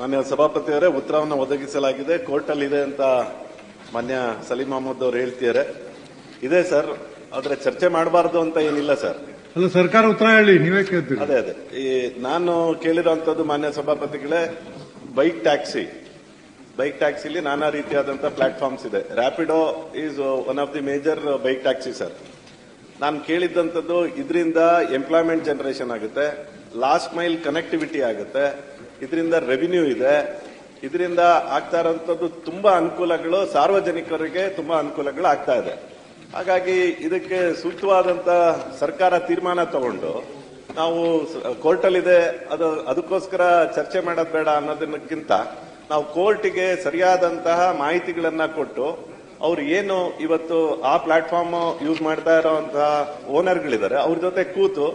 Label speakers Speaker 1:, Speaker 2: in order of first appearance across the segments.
Speaker 1: ಮಾನ್ಯ ಸಭಾಪತಿಯವರೇ, ಉತ್ತರವನ್ನು ಒದಗಿಸಲಾಗಿದೆ. ಕೋರ್ಟಲ್ಲಿ ಇದೆ ಅಂತ ಮಾನ್ಯ ಸಲೀಂ ಅಹಮದ್ ಅವರು ಹೇಳ್ತಿದ್ದಾರೆ. ಇದೆ ಸರ್, ಆದ್ರೆ ಚರ್ಚೆ ಮಾಡಬಾರ್ದು ಅಂತ ಏನಿಲ್ಲ ಸರ್.
Speaker 2: ಅಲ್ಲ, ಸರ್ಕಾರ ಉತ್ತರ ಹೇಳಿ, ನೀವೇ ಕೇಳ್ತೀರಿ.
Speaker 1: ಅದೇ ಈ ನಾನು ಕೇಳಿರುವಂತದ್ದು ಮಾನ್ಯ ಸಭಾಪತಿಗಳೇ, ಬೈಕ್ ಟ್ಯಾಕ್ಸಿಲಿ ನಾನಾ ರೀತಿಯಾದಂತಹ ಪ್ಲಾಟ್ಫಾರ್ಮ್ಸ್ ಇದೆ. Rapido is one of the major bike taxi sir. ನಾನು ಕೇಳಿದ್ದಂಥದ್ದು, ಇದರಿಂದ ಎಂಪ್ಲಾಯ್ಮೆಂಟ್ ಜನರೇಷನ್ ಆಗುತ್ತೆ, ಲಾಸ್ಟ್ ಮೈಲ್ ಕನೆಕ್ಟಿವಿಟಿ ಆಗುತ್ತೆ, ಇದರಿಂದ ರೆವಿನ್ಯೂ ಇದೆ, ಇದರಿಂದ ಆಗ್ತಾ ಇರುವಂತದ್ದು ತುಂಬಾ ಅನುಕೂಲಗಳು, ಸಾರ್ವಜನಿಕರಿಗೆ ತುಂಬಾ ಅನುಕೂಲಗಳು ಆಗ್ತಾ ಇದೆ. ಹಾಗಾಗಿ ಇದಕ್ಕೆ ಸೂಕ್ತವಾದಂತ ಸರ್ಕಾರ ತೀರ್ಮಾನ ತಗೊಂಡು, ನಾವು ಕೋರ್ಟಲ್ಲಿದೆ ಅದಕ್ಕೋಸ್ಕರ ಚರ್ಚೆ ಮಾಡೋದು ಬೇಡ ಅನ್ನೋದಕ್ಕಿಂತ ನಾವು ಕೋರ್ಟಿಗೆ ಸರಿಯಾದಂತಹ ಮಾಹಿತಿಗಳನ್ನ ಕೊಟ್ಟು, ಅವ್ರು ಏನು ಇವತ್ತು ಆ ಪ್ಲಾಟ್ಫಾರ್ಮ್ ಯೂಸ್ ಮಾಡ್ತಾ ಇರೋಂತಹ ಓನರ್ಗಳಿದ್ದಾರೆ ಅವ್ರ ಜೊತೆ ಕೂತು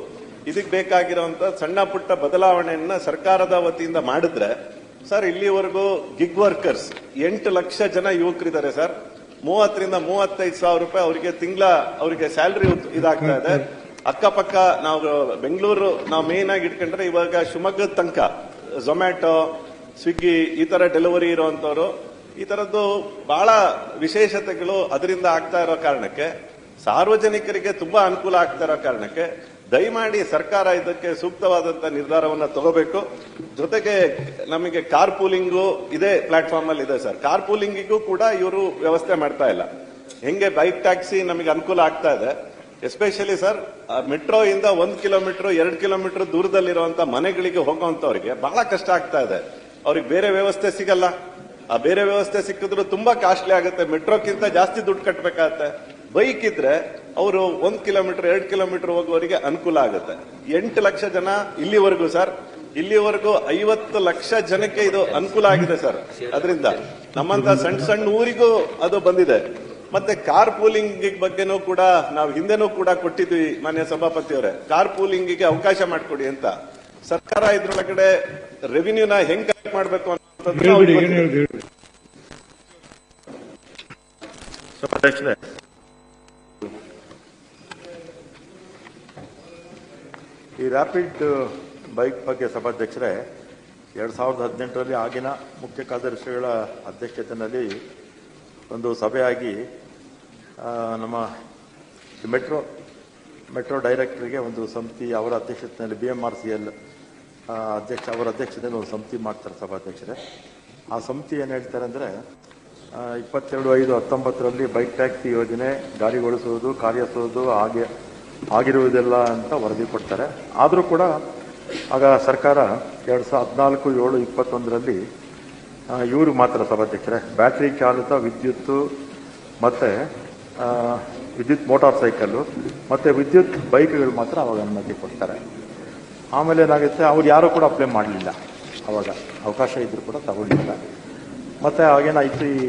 Speaker 1: ಇದಕ್ಕೆ ಬೇಕಾಗಿರುವಂತ ಸಣ್ಣ ಪುಟ್ಟ ಬದಲಾವಣೆಯನ್ನ ಸರ್ಕಾರದ ವತಿಯಿಂದ ಮಾಡಿದ್ರೆ ಸರ್, ಇಲ್ಲಿವರೆಗೂ ಗಿಗ್ ವರ್ಕರ್ಸ್ 8 ಲಕ್ಷ ಜನ ಯುವಕರಿದ್ದಾರೆ ಸರ್. 30 ರಿಂದ 35 ಸಾವಿರ ರೂಪಾಯಿ ಅವರಿಗೆ ಸ್ಯಾಲರಿ ಇದಾಗ್ತಾ ಇದೆ. ಅಕ್ಕಪಕ್ಕ ನಾವು ಬೆಂಗಳೂರು ನಾವು ಮೇನ್ ಆಗಿ ಇಟ್ಕೊಂಡ್ರೆ ಇವಾಗ ಶಿವಮೊಗ್ಗದ ತನಕ ಝೊಮ್ಯಾಟೊ, ಸ್ವಿಗ್ಗಿ ಈ ತರ ಡೆಲಿವರಿ ಇರುವಂತವ್ರು, ಈ ತರದ್ದು ಬಹಳ ವಿಶೇಷತೆಗಳು ಅದರಿಂದ ಆಗ್ತಾ ಇರೋ ಕಾರಣಕ್ಕೆ, ಸಾರ್ವಜನಿಕರಿಗೆ ತುಂಬಾ ಅನುಕೂಲ ಆಗ್ತಾ ಇರೋ ಕಾರಣಕ್ಕೆ ದಯಮಾಡಿ ಸರ್ಕಾರ ಇದಕ್ಕೆ ಸೂಕ್ತವಾದಂತ ನಿರ್ಧಾರವನ್ನ ತಗೋಬೇಕು. ಜೊತೆಗೆ ನಮಗೆ ಕಾರ್ ಪೂಲಿಂಗು ಇದೇ ಪ್ಲಾಟ್ಫಾರ್ಮ್ ಅಲ್ಲಿ ಇದೆ ಸರ್. ಕಾರ್ ಪೂಲಿಂಗಿಗೂ ಕೂಡ ಇವರು ವ್ಯವಸ್ಥೆ ಮಾಡ್ತಾ ಇಲ್ಲ. ಹೆಂಗೆ ಬೈಕ್ ಟ್ಯಾಕ್ಸಿ ನಮಗೆ ಅನುಕೂಲ ಆಗ್ತಾ ಇದೆ, ಎಸ್ಪೆಷಲಿ ಸರ್ ಮೆಟ್ರೋ ಇಂದ 1 ಕಿಲೋಮೀಟರ್ 2 ಕಿಲೋಮೀಟರ್ ದೂರದಲ್ಲಿರುವಂತಹ ಮನೆಗಳಿಗೆ ಹೋಗುವಂತವ್ರಿಗೆ ಬಹಳ ಕಷ್ಟ ಆಗ್ತಾ ಇದೆ. ಅವ್ರಿಗೆ ಬೇರೆ ವ್ಯವಸ್ಥೆ ಸಿಗಲ್ಲ. ಆ ಬೇರೆ ವ್ಯವಸ್ಥೆ ಸಿಕ್ಕಿದ್ರು ತುಂಬಾ ಕಾಸ್ಟ್ಲಿ ಆಗುತ್ತೆ, ಮೆಟ್ರೋಕ್ಕಿಂತ ಜಾಸ್ತಿ ದುಡ್ಡು ಕಟ್ಟಬೇಕಾಗತ್ತೆ. ಬೈಕ್ ಇದ್ರೆ ಅವರು 1 ಕಿಲೋಮೀಟರ್ 2 ಕಿಲೋಮೀಟರ್ ಹೋಗುವವರಿಗೆ ಅನುಕೂಲ ಆಗುತ್ತೆ. 8 ಲಕ್ಷ ಜನ ಇಲ್ಲಿವರೆಗೂ ಸರ್, ಇಲ್ಲಿವರೆಗೂ 50 ಲಕ್ಷ ಜನಕ್ಕೆ ಇದು ಅನುಕೂಲ ಆಗಿದೆ ಸರ್. ಅದರಿಂದ ನಮ್ಮಂತ ಸಣ್ಣ ಊರಿಗೂ ಅದು ಬಂದಿದೆ. ಮತ್ತೆ ಕಾರ್ ಪೂಲಿಂಗ್ ಬಗ್ಗೆನೂ ಕೂಡ ನಾವು ಹಿಂದೆನೂ ಕೂಡ ಕೊಟ್ಟಿದ್ವಿ ಮಾನ್ಯ ಸಭಾಪತಿಯವರೇ, ಕಾರ್ ಪೂಲಿಂಗಿಗೆ ಅವಕಾಶ ಮಾಡಿಕೊಡಿ ಅಂತ. ಸರ್ಕಾರ ಇದ್ರೊಳಗಡೆ ರೆವಿನ್ಯೂನ ಹೆಂಗ್ ಕಲೆಕ್ಟ್ ಮಾಡಬೇಕು ಅಂತ
Speaker 3: ಸಭಾಧ್ಯಕ್ಷರೇ, ಈ ರ್ಯಾಪಿಡ್ ಬೈಕ್ ಬಗ್ಗೆ ಸಭಾಧ್ಯಕ್ಷರೇ, 2018ರಲ್ಲಿ ಆಗಿನ ಮುಖ್ಯ ಕಾರ್ಯದರ್ಶಿಗಳ ಅಧ್ಯಕ್ಷತೆಯಲ್ಲಿ ಒಂದು ಸಭೆಯಾಗಿ ನಮ್ಮ ಮೆಟ್ರೋ ಡೈರೆಕ್ಟರ್ಗೆ ಒಂದು ಸಮಿತಿ ಅವರ ಅಧ್ಯಕ್ಷತೆಯಲ್ಲಿ BMRCL ಅವರ ಅಧ್ಯಕ್ಷತೆಯಲ್ಲಿ ಒಂದು ಸಮಿತಿ ಮಾಡ್ತಾರೆ ಸಭಾಧ್ಯಕ್ಷರೇ. ಆ ಸಮಿತಿ ಏನು ಹೇಳ್ತಾರೆ ಅಂದರೆ, 22/5/19ರಲ್ಲಿ ಬೈಕ್ ಟ್ಯಾಕ್ಸಿ ಯೋಜನೆ ಜಾರಿಗೊಳಿಸುವುದು, ಕಾರ್ಯಸುವುದು ಆಗಿರುವುದಿಲ್ಲ ಅಂತ ವರದಿ ಕೊಡ್ತಾರೆ. ಆದರೂ ಕೂಡ ಆಗ ಸರ್ಕಾರ 2014/7/21ರಲ್ಲಿ ಇವರು ಮಾತ್ರ ಸಭಾಧ್ಯಕ್ಷರೇ ಬ್ಯಾಟರಿ ಚಾಲಿತ ವಿದ್ಯುತ್ ಮತ್ತೆ ವಿದ್ಯುತ್ ಮೋಟಾರ್ ಸೈಕಲ್ಲು ಮತ್ತೆ ವಿದ್ಯುತ್ ಬೈಕ್ಗಳು ಮಾತ್ರ ಅವಾಗ ಅನುಮತಿ ಕೊಡ್ತಾರೆ. ಆಮೇಲೆ ಏನಾಗುತ್ತೆ, ಅವ್ರು ಯಾರೂ ಕೂಡ ಅಪ್ಲೈ ಮಾಡಲಿಲ್ಲ. ಅವಾಗ ಅವಕಾಶ ಇದ್ರೂ ಕೂಡ ತಗೊಳ್ಳಿಲ್ಲ. ಮತ್ತೆ ಅವಾಗೇನಾಯಿತು, ಈ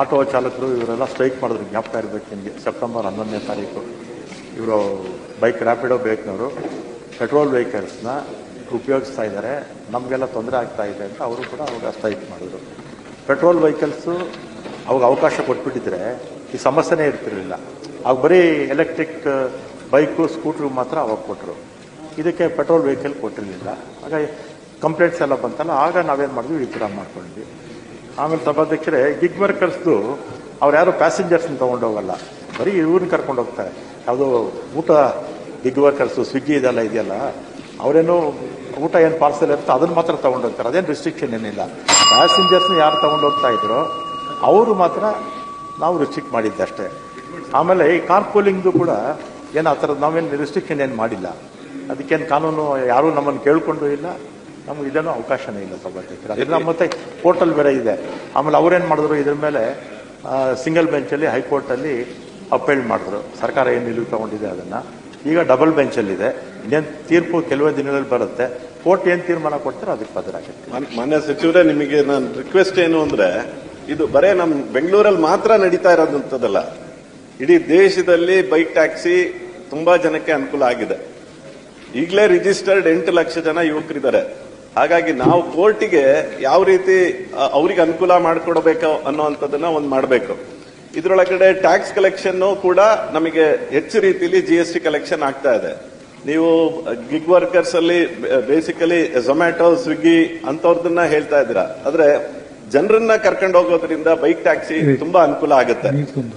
Speaker 3: ಆಟೋ ಚಾಲಕರು ಇವರೆಲ್ಲ ಸ್ಟ್ರೈಕ್ ಮಾಡಿದ್ರು, ಜ್ಞಾಪಕ ಇರಬೇಕು ನಿಮಗೆ. ಸೆಪ್ಟೆಂಬರ್ 11ನೇ ತಾರೀಕು ಇವರು ಬೈಕ್ ರ್ಯಾಪಿಡೋ ಬೈಕ್ನವರು ಪೆಟ್ರೋಲ್ ವೆಹಿಕಲ್ಸ್ನ ಉಪಯೋಗಿಸ್ತಾ ಇದ್ದಾರೆ, ನಮಗೆಲ್ಲ ತೊಂದರೆ ಆಗ್ತಾ ಇದೆ ಅಂತ ಅವರು ಕೂಡ ಅವಾಗ ಸ್ಟ್ರೈಕ್ ಮಾಡಿದ್ರು. ಪೆಟ್ರೋಲ್ ವೆಹಿಕಲ್ಸು ಅವಾಗ ಅವಕಾಶ ಕೊಟ್ಬಿಟ್ಟಿದ್ರೆ ಈ ಸಮಸ್ಯೆನೇ ಇರ್ತಿರಲಿಲ್ಲ. ಅವಾಗ ಬರೀ ಎಲೆಕ್ಟ್ರಿಕ್ ಬೈಕು ಸ್ಕೂಟ್ರು ಮಾತ್ರ ಅವಾಗ ಕೊಟ್ಟರು, ಇದಕ್ಕೆ ಪೆಟ್ರೋಲ್ ವೆಹಿಕಲ್ ಕೊಟ್ಟಿರಲಿಲ್ಲ. ಹಾಗಾಗಿ ಕಂಪ್ಲೇಂಟ್ಸ್ ಎಲ್ಲ ಬಂತಲ್ಲ, ಆಗ ನಾವೇನು ಮಾಡಿದ್ವಿ, ವಿಡ್ರಾ ಮಾಡ್ಕೊಂಡ್ವಿ. ಆಮೇಲೆ ಸಭಾಧ್ಯಕ್ಷರೇ, ಗಿಗ್ ವರ್ಕರ್ಸ್ದು ಅವ್ರು ಯಾರು ಪ್ಯಾಸೆಂಜರ್ಸ್ನ ತೊಗೊಂಡೋಗಲ್ಲ, ಬರೀ ಇವ್ರನ್ನ ಕರ್ಕೊಂಡು ಹೋಗ್ತಾರೆ. ಯಾವುದೋ ಊಟ ಗಿಗ್ ವರ್ಕರ್ಸು ಸ್ವಿಗ್ಗಿ ಇದೆಲ್ಲ ಇದೆಯಲ್ಲ, ಅವರೇನು ಊಟ ಏನು ಪಾರ್ಸಲ್ ಇರುತ್ತೆ ಅದನ್ನು ಮಾತ್ರ ತೊಗೊಂಡೋಗ್ತಾರೆ, ಅದೇನು ರಿಸ್ಟ್ರಿಕ್ಷನ್ ಏನಿಲ್ಲ. ಪ್ಯಾಸೆಂಜರ್ಸ್ನ ಯಾರು ತೊಗೊಂಡೋಗ್ತಾ ಇದ್ರು ಅವರು ಮಾತ್ರ ನಾವು ರಿಸ್ಟ್ರಿಕ್ಟ್ ಮಾಡಿದ್ದೆ ಅಷ್ಟೇ. ಆಮೇಲೆ ಈ ಕಾರ್ ಪೂಲಿಂಗ್ದು ಕೂಡ ಏನು ಆ ಥರದ್ದು ನಾವೇನು ರಿಸ್ಟ್ರಿಕ್ಷನ್ ಏನು ಮಾಡಿಲ್ಲ, ಅದಕ್ಕೇನು ಕಾನೂನು ಯಾರೂ ನಮ್ಮನ್ನು ಕೇಳ್ಕೊಂಡು ಇಲ್ಲ, ನಮ್ಗೆ ಇದೇನೋ ಅವಕಾಶನೇ ಇಲ್ಲ ಸಭಾಧ್ಯಕ್ಷರು. ಅದರಿಂದ ಮತ್ತೆ ಕೋರ್ಟಲ್ ಬೇರೆ ಇದೆ. ಆಮೇಲೆ ಅವ್ರೇನು ಮಾಡಿದ್ರು, ಇದ್ರ ಮೇಲೆ ಸಿಂಗಲ್ ಬೆಂಚಲ್ಲಿ ಹೈಕೋರ್ಟಲ್ಲಿ ಅಪೀಲ್ ಮಾಡಿದ್ರು. ಸರ್ಕಾರ ಏನು ನಿಲುವು ತಗೊಂಡಿದೆ ಅದನ್ನು ಈಗ ಡಬಲ್ ಬೆಂಚಲ್ಲಿದೆ. ಇನ್ನೇನು ತೀರ್ಪು ಕೆಲವೇ ದಿನಗಳಲ್ಲಿ ಬರುತ್ತೆ. ಕೋರ್ಟ್ ಏನು ತೀರ್ಮಾನ ಕೊಡ್ತಾರೆ ಅದಕ್ಕೆ ಬದಲಾಗುತ್ತೆ.
Speaker 1: ಮಾನ್ಯ ಸಚಿವರೇ, ನಿಮಗೆ ನನ್ನ ರಿಕ್ವೆಸ್ಟ್ ಏನು ಅಂದ್ರೆ, ಇದು ಬರೇ ನಮ್ಮ ಬೆಂಗಳೂರಲ್ಲಿ ಮಾತ್ರ ನಡೀತಾ ಇರೋದಂಥದ್ದಲ್ಲ, ಇಡೀ ದೇಶದಲ್ಲಿ ಬೈಕ್ ಟ್ಯಾಕ್ಸಿ ತುಂಬಾ ಜನಕ್ಕೆ ಅನುಕೂಲ ಆಗಿದೆ. ಈಗಲೇ ರಿಜಿಸ್ಟರ್ಡ್ 8 ಲಕ್ಷ ಜನ ಯುವಕರಿದ್ದಾರೆ. ಹಾಗಾಗಿ ನಾವು ಕೋರ್ಟಿಗೆ ಯಾವ ರೀತಿ ಅವ್ರಿಗೆ ಅನುಕೂಲ ಮಾಡಿಕೊಡ್ಬೇಕು ಅನ್ನೋಂಥದ್ದನ್ನ ಒಂದು ಮಾಡಬೇಕು. ಇದರೊಳಗಡೆ ಟ್ಯಾಕ್ಸ್ ಕಲೆಕ್ಷನ್ ಕೂಡ ನಮಗೆ ಹೆಚ್ಚು ರೀತಿಯಲ್ಲಿ GST ಕಲೆಕ್ಷನ್ ಆಗ್ತಾ ಇದೆ. ನೀವು ಗಿಗ್ ವರ್ಕರ್ಸ್ ಅಲ್ಲಿ ಬೇಸಿಕಲಿ ಝೊಮ್ಯಾಟೊ, ಸ್ವಿಗ್ಗಿ ಅಂತವ್ರದನ್ನ ಹೇಳ್ತಾ ಇದ್ದೀರಾ. ಆದ್ರೆ ಜನರನ್ನ ಕರ್ಕೊಂಡು ಹೋಗೋದ್ರಿಂದ ಬೈಕ್ ಟ್ಯಾಕ್ಸಿ ತುಂಬಾ ಅನುಕೂಲ ಆಗುತ್ತೆ.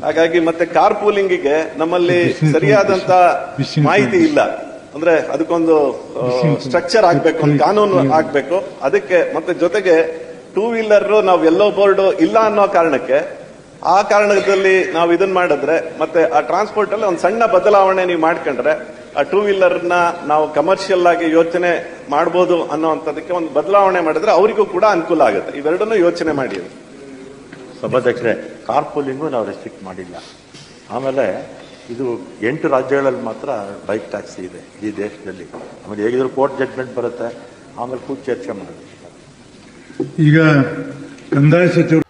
Speaker 1: ಹಾಗಾಗಿ ಮತ್ತೆ ಕಾರ್ ಪೂಲಿಂಗಿಗೆ ನಮ್ಮಲ್ಲಿ ಸರಿಯಾದಂತ ಮಾಹಿತಿ ಇಲ್ಲ. ಅಂದ್ರೆ ಅದಕ್ಕೊಂದು ಸ್ಟ್ರಕ್ಚರ್ ಆಗ್ಬೇಕು, ಒಂದು ಕಾನೂನು ಆಗ್ಬೇಕು. ಅದಕ್ಕೆ ಮತ್ತೆ ಜೊತೆಗೆ ಟೂ ವೀಲರ್ ನಾವು ಎಲ್ಲೋ ಬೋರ್ಡ್ ಇಲ್ಲ ಅನ್ನೋ ಕಾರಣಕ್ಕೆ ಆ ಕಾರಣದಲ್ಲಿ ನಾವು ಇದನ್ನ ಮಾಡಿದ್ರೆ ಮತ್ತೆ ಆ ಟ್ರಾನ್ಸ್ಪೋರ್ಟ್ ಅಲ್ಲಿ ಒಂದು ಸಣ್ಣ ಬದಲಾವಣೆ ನೀವು ಮಾಡ್ಕೊಂಡ್ರೆ ಆ ಟೂ ವೀಲರ್ ನ ನಾವು ಕಮರ್ಷಿಯಲ್ ಆಗಿ ಯೋಚನೆ ಮಾಡಬಹುದು ಅನ್ನೋಂಥದಕ್ಕೆ ಒಂದು ಬದಲಾವಣೆ ಮಾಡಿದ್ರೆ ಅವರಿಗೂ ಕೂಡ ಅನುಕೂಲ ಆಗುತ್ತೆ. ಇವೆರಡನ್ನೂ ಯೋಚನೆ ಮಾಡಿ.
Speaker 3: ಸಭಾಧ್ಯಕ್ಷರೇ, ಕಾರ್ ಪೂಲಿಂಗು ನಾವು ರೆಸ್ಟ್ರಿಕ್ಟ್ ಮಾಡಿಲ್ಲ. ಆಮೇಲೆ ಇದು 8 ರಾಜ್ಯಗಳಲ್ಲಿ ಮಾತ್ರ ಬೈಕ್ ಟ್ಯಾಕ್ಸಿ ಇದೆ ಈ ದೇಶದಲ್ಲಿ. ಆಮೇಲೆ ಹೇಗಿದ್ರು ಕೋರ್ಟ್ ಜಡ್ಜ್ಮೆಂಟ್ ಬರುತ್ತೆ, ಆಮೇಲೆ ಕೂತ್ ಚರ್ಚೆ ಮಾಡೋದು.
Speaker 2: ಈಗ ಕಂದಾಯ ಸಚಿವರು